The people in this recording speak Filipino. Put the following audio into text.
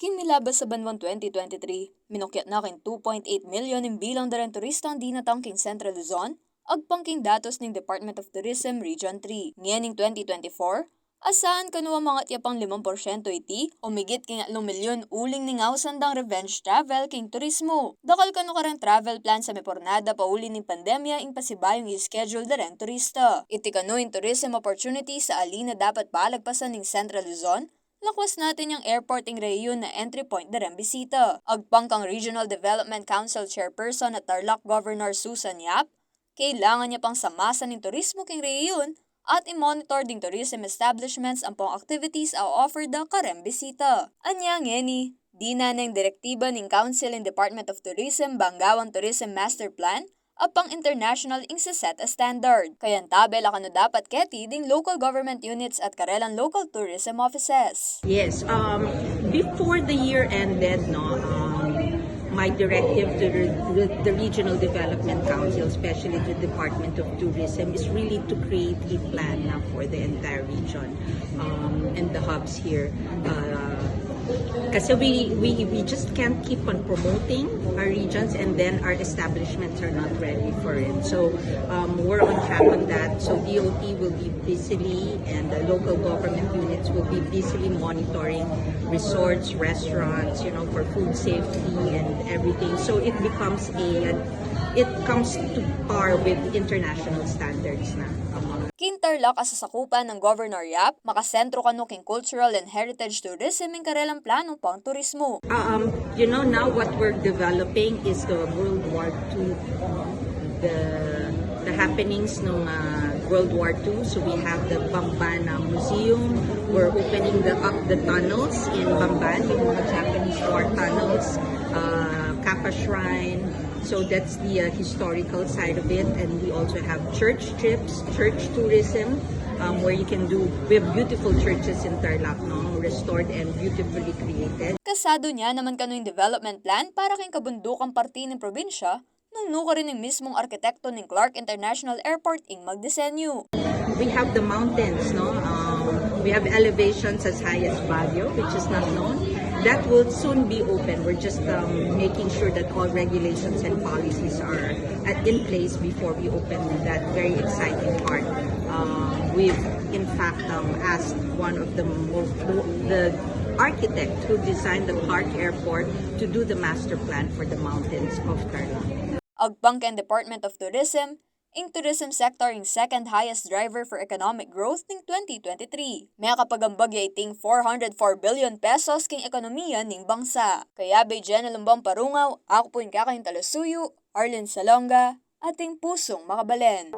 Kinilabas sa banwang 2023, minukyat na kin 2.8 million in bilang darang turista ang dinatang king Central Luzon, agpangking datos ng Department of Tourism Region 3. Ngayon 2024, asahan kanuwa mga tiyapang 5% iti, umigit king 3 milyon uling ningaw sandang revenge travel king turismo. Dakal kanu karang travel plan sa mepornada pauli ng pandemya ing pasibayong i-schedule darang turista. Iti kanu in tourism opportunity sa alina dapat palagpasan ng Central Luzon, lakwas natin yung airporting rehiyon na entry point darang bisita. Agpangkang Regional Development Council Chairperson at Tarlac Governor Susan Yap, kailangan niya pang samasan ng turismo king rehiyon at i-monitor ding tourism establishments ang pong activities au offer da karem bisita. Anya ngeni, di na ng direktiba ng Council and Department of Tourism Bangawan Tourism Master Plan apang international ing set a standard. Kayan tabel akano dapat keti ding local government units at karelang local tourism offices. Yes, before the year ended, my directive to the Regional Development Council, especially the Department of Tourism, is really to create a plan now for the entire region and the hubs here. Kasi we just can't keep on promoting our regions and then our establishments are not ready for it. So we're on track on that. So DOT will be busily and the local government units will be busily monitoring resorts, restaurants, for food safety and everything. So it comes to par with international standards na. Kintarlak asasakupan ng Governor Yap, makasentro kanu king cultural and heritage tourism ing karelang plano pang turismo. Now what we're developing is the World War II, the happenings ng World War II. So we have the Bamban Museum. We're opening up the tunnels in Bamban, yung mga Japanese war tunnels, Kappa Shrine. So that's the historical side of it, and we also have church trips, church tourism, where we have beautiful churches in Tarlac, restored and beautifully created. Kasado niya naman kanu yung development plan para kang kabundukang parte ng probinsya, nung nuka rin ng mismong arkitekto ng Clark International Airport ing magdisenyo. We have the mountains, we have elevations as high as Baguio, which is not known. That will soon be open. We're just making sure that all regulations and policies are in place before we open that very exciting part. We've in fact asked one of the architect who designed the Clark Airport to do the master plan for the mountains of Tarlac. Agpangkan Department of Tourism, ing tourism sector ing second highest driver for economic growth ning 2023. May kapagambagya iting 404 billion pesos king ekonomiya ning bangsa. Kaya bay Lumbang Parungaw, ako po yung kakayong talusuyo, Arlen Salonga, ating pusong makabalen.